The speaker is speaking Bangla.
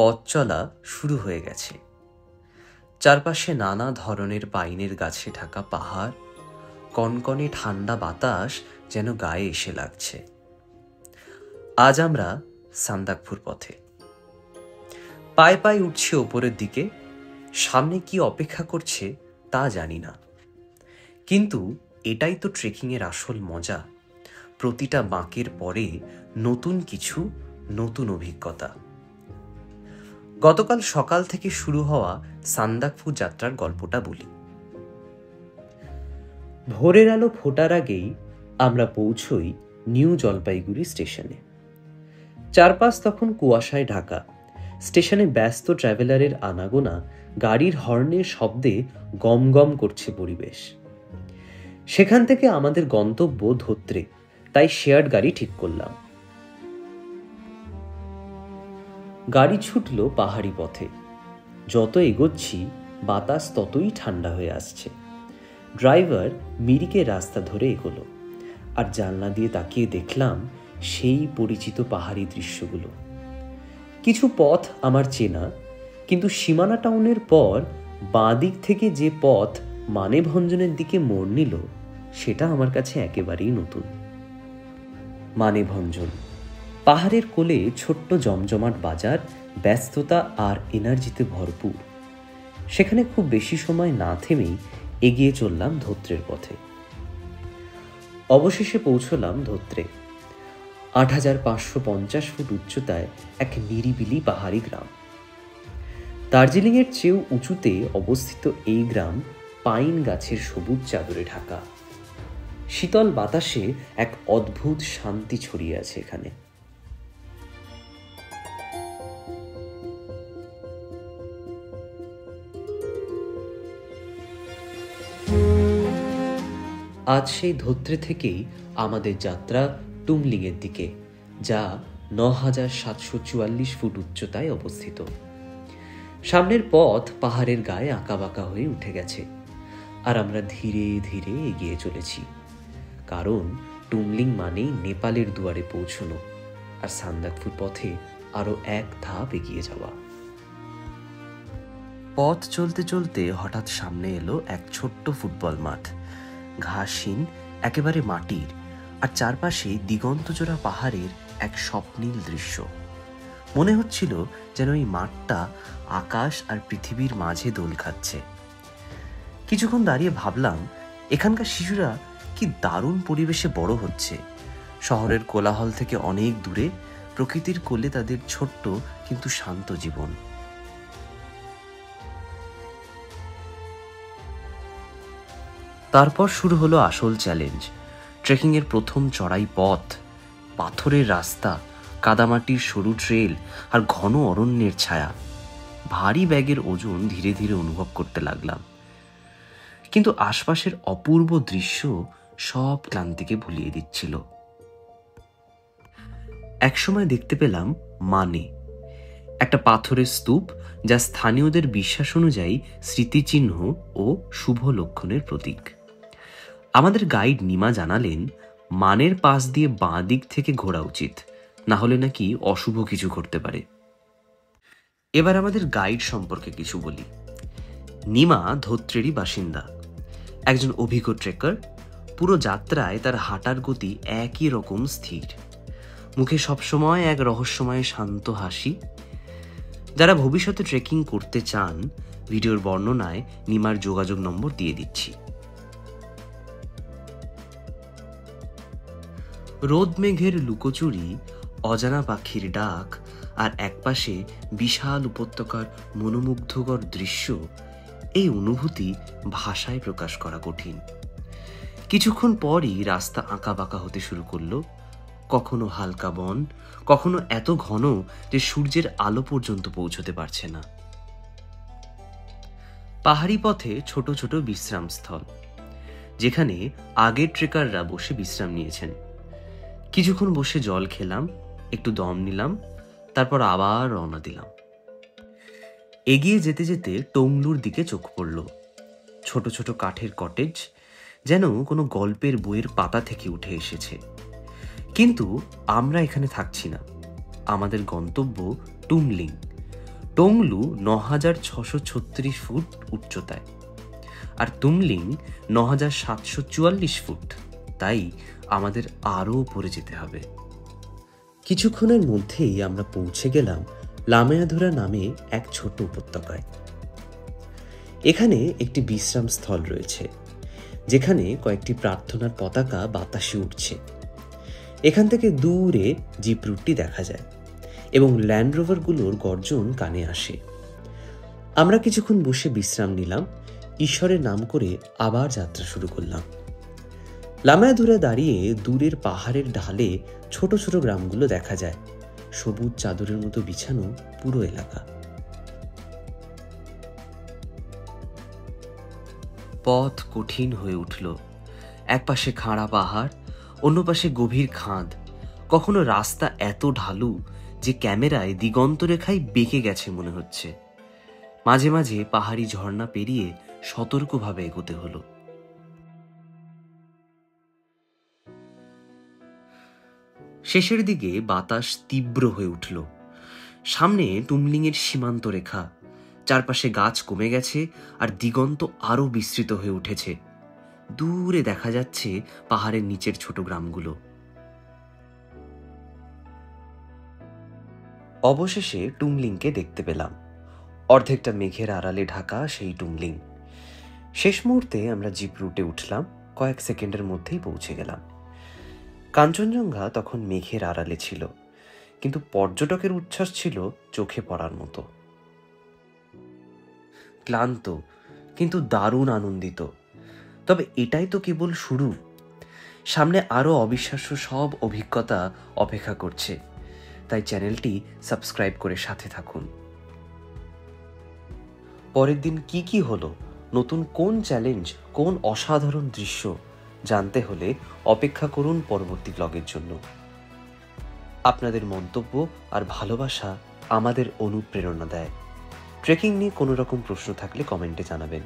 পথ চলা শুরু হয়ে গেছে। চারপাশে নানা ধরনের পাইনের গাছে ঢাকা পাহাড়, কনকনে ঠান্ডা বাতাস যেন গায়ে এসে লাগছে। আজ আমরা সান্দাকফুর পথে পায়ে পায়ে উঠছি ওপরের দিকে। সামনে কি অপেক্ষা করছে তা জানি না, কিন্তু এটাই তো ট্রেকিংয়ের আসল মজা। প্রতিটা বাঁকের পরে নতুন কিছু, নতুন অভিজ্ঞতা। গতকাল সকাল থেকে শুরু হওয়া সান্দাকফু যাত্রার গল্পটা বলি। ভোরের আলো ফোটার আগেই আমরা পৌঁছই নিউ জলপাইগুড়ি স্টেশনে। চারপাশ তখন কুয়াশায় ঢাকা। স্টেশনে ব্যস্ত ট্রাভেলারের আনাগোনা, গাড়ির হর্নের শব্দে গম গম করছে পরিবেশ। সেখান থেকে আমাদের গন্তব্য ধোত্রে, তাই শেয়ার্ড গাড়ি ঠিক করলাম। গাড়ি ছুটল পাহাড়ি পথে। যত এগোচ্ছি বাতাস ততই ঠান্ডা হয়ে আসছে। ড্রাইভার মিরিকে রাস্তা ধরে এগোলো, আর জানলা দিয়ে তাকিয়ে দেখলাম সেই পরিচিত পাহাড়ি দৃশ্যগুলো। কিছু পথ আমার চেনা, কিন্তু সীমানা টাউনের পর বাঁ দিক থেকে যে পথ মানেভঞ্জনের দিকে মোড় নিল, সেটা আমার কাছে একেবারেই নতুন। মানেভঞ্জন পাহাড়ের কোলে ছোট্ট জমজমাট বাজার, ব্যস্ততা আর এনার্জিতে ভরপুর। সেখানে খুব বেশি সময় না থেমেই এগিয়ে চললাম ধোত্রের পথে। অবশেষে পৌঁছলাম ধোত্রে। ৮৫৫০ ফুট উচ্চতায় এক নিরিবিলি পাহাড়ি গ্রাম। দার্জিলিংয়ের চেয়েও উঁচুতে অবস্থিত এই গ্রাম পাইন গাছের সবুজ চাদরে ঢাকা। শীতল বাতাসে এক অদ্ভুত শান্তি ছড়িয়ে আছে এখানে। আজ সেই ধোত্রে থেকেই আমাদের যাত্রা টুমলিংয়ের দিকে, যা ৯৭৪৪ ফুট উচ্চতায় অবস্থিত। সামনের পথ পাহাড়ের গায়ে আঁকাবাঁকা হয়ে উঠে গেছে, আর আমরা ধীরে ধীরে এগিয়ে চলেছি। কারণ টুমলিং মানেই নেপালের দুয়ারে পৌঁছনো, আর সান্দাকফুর পথে আরো এক ধাপ এগিয়ে যাওয়া। পথ চলতে চলতে হঠাৎ সামনে এলো এক ছোট্ট ফুটবল মাঠ। ঘাসহীন, একেবারে মাটির, আর চারপাশে দিগন্তজোড়া পাহাড়ের এক স্বপ্নীল দৃশ্য। মনে হচ্ছিল যেন এই মাঠটা আকাশ আর পৃথিবীর মাঝে দোল খাচ্ছে। কিছুক্ষণ দাঁড়িয়ে ভাবলাম, এখানকার শিশুরা কি দারুণ পরিবেশে বড় হচ্ছে। শহরের কোলাহল থেকে অনেক দূরে প্রকৃতির কোলে তাদের ছোট্ট কিন্তু শান্ত জীবন। তারপর শুরু হলো আসল চ্যালেঞ্জ। ট্রেকিংয়ের প্রথম চড়াই পথ, পাথরের রাস্তা, কাদামাটির সরু ট্রেল আর ঘন অরণ্যের ছায়া। ভারী ব্যাগের ওজন ধীরে ধীরে অনুভব করতে লাগলাম, কিন্তু আশপাশের অপূর্ব দৃশ্য সব ক্লান্তিকে ভুলিয়ে দিচ্ছিল। একসময় দেখতে পেলাম মানে, একটা পাথরের স্তূপ, যা স্থানীয়দের বিশ্বাস অনুযায়ী স্মৃতিচিহ্ন ও শুভ লক্ষণের প্রতীক। আমাদের গাইড নিমা জানালেন, মানের পাশ দিয়ে বাঁ দিক থেকে ঘোরা উচিত, না হলে নাকি অশুভ কিছু ঘটতে পারে। এবার আমাদের গাইড সম্পর্কে কিছু বলি। নিমা ধোত্রেরই বাসিন্দা, একজন অভিজ্ঞ ট্রেকার। পুরো যাত্রায় তার হাঁটার গতি একই রকম স্থির, মুখে সবসময় এক রহস্যময় শান্ত হাসি। যারা ভবিষ্যতে ট্রেকিং করতে চান, ভিডিওর বর্ণনায় নিমার যোগাযোগ নম্বর দিয়ে দিচ্ছি। রোদ মেঘের লুকোচুরি, অজানা পাখির ডাক, আর একপাশে বিশাল উপত্যকার মনোমুগ্ধকর দৃশ্য, এই অনুভূতি ভাষায় প্রকাশ করা কঠিন। কিছুক্ষণ পরই রাস্তা আঁকাবাঁকা হতে শুরু করলো। কখনো হালকা বন, কখনো এত ঘন যে সূর্যের আলো পর্যন্ত পৌঁছতে পারছে না। পাহাড়ি পথে ছোট ছোট বিশ্রামস্থল, যেখানে আগের ট্রেকাররা বসে বিশ্রাম নিয়েছেন। কিছুক্ষণ বসে জল খেলাম, একটু দম নিলাম, তারপর আবার রওনা দিলাম। এগিয়ে যেতে যেতে টংলুর দিকে চোখ পড়ল। ছোট ছোট কাঠের কটেজ, যেন কোনো গল্পের বইয়ের পাতা থেকে উঠে এসেছে। কিন্তু আমরা এখানে থাকছি না, আমাদের গন্তব্য টুমলিং। টংলু ৯,৬৩৬ ফুট উচ্চতায়, আর তুমলিং ৯,৭৪৪ ফুট। তাই আমাদের আরও উপরে যেতে হবে। কিছুক্ষণের মধ্যেই আমরা পৌঁছে গেলাম লামায়াধুরা নামে এক ছোট উপত্যকায়। এখানে একটি বিশ্রাম স্থল রয়েছে, যেখানে কয়েকটি প্রার্থনার পতাকা বাতাসে উঠছে। এখান থেকে দূরে জিপ রুটটি দেখা যায় এবং ল্যান্ড রোভারগুলোর গর্জন কানে আসে। আমরা কিছুক্ষণ বসে বিশ্রাম নিলাম, ঈশ্বরের নাম করে আবার যাত্রা শুরু করলাম। লামায়াধুরা দাঁড়িয়ে দূরের পাহাড়ের ঢালে ছোট ছোট গ্রামগুলো দেখা যায়, সবুজ চাদরের মতো বিছানো পুরো এলাকা। পথ কঠিন হয়ে উঠল। এক পাশে খাড়া পাহাড়, অন্য পাশে গভীর খাদ। কখনো রাস্তা এত ঢালু যে ক্যামেরায় দিগন্ত রেখাই বেঁকে গেছে মনে হচ্ছে। মাঝে মাঝে পাহাড়ি ঝর্ণা পেরিয়ে সতর্কভাবে এগোতে হলো। শেষের দিকে বাতাস তীব্র হয়ে উঠল। সামনে তুমলিংয়ের সীমান্ত রেখা, চারপাশে গাছ কমে গেছে আর দিগন্ত আরো বিস্তৃত হয়ে উঠেছে। দূরে দেখা যাচ্ছে পাহাড়ের নিচের ছোট গ্রামগুলো। অবশেষে টুমলিংকে দেখতে পেলাম। অর্ধেকটা মেঘের আড়ালে ঢাকা সেই টুমলিং। শেষ মুহূর্তে আমরা জিপ রুটে উঠলাম, কয়েক সেকেন্ডের মধ্যেই পৌঁছে গেলাম। কাঞ্চনজঙ্ঘা তখন মেঘের আড়ালে ছিল, কিন্তু পর্যটকের উচ্ছ্বাস ছিল চোখে পড়ার মতো। ক্লান্ত কিন্তু দারুণ আনন্দিত। তবে এটাই তো কেবল শুরু। সামনে আরো অবিশ্বাস্য সব অভিজ্ঞতা অপেক্ষা করছে। তাই চ্যানেলটি সাবস্ক্রাইব করে সাথে থাকুন। পরের দিন কি কি হলো, নতুন কোন চ্যালেঞ্জ, কোন অসাধারণ দৃশ্য জানতে হলে অপেক্ষা করুন পরবর্তী ব্লগের জন্য। আপনাদের মন্তব্য আর ভালোবাসা আমাদের অনুপ্রেরণা দেয়। ট্রেকিং নিয়ে কোনো রকম প্রশ্ন থাকলে কমেন্টে জানাবেন।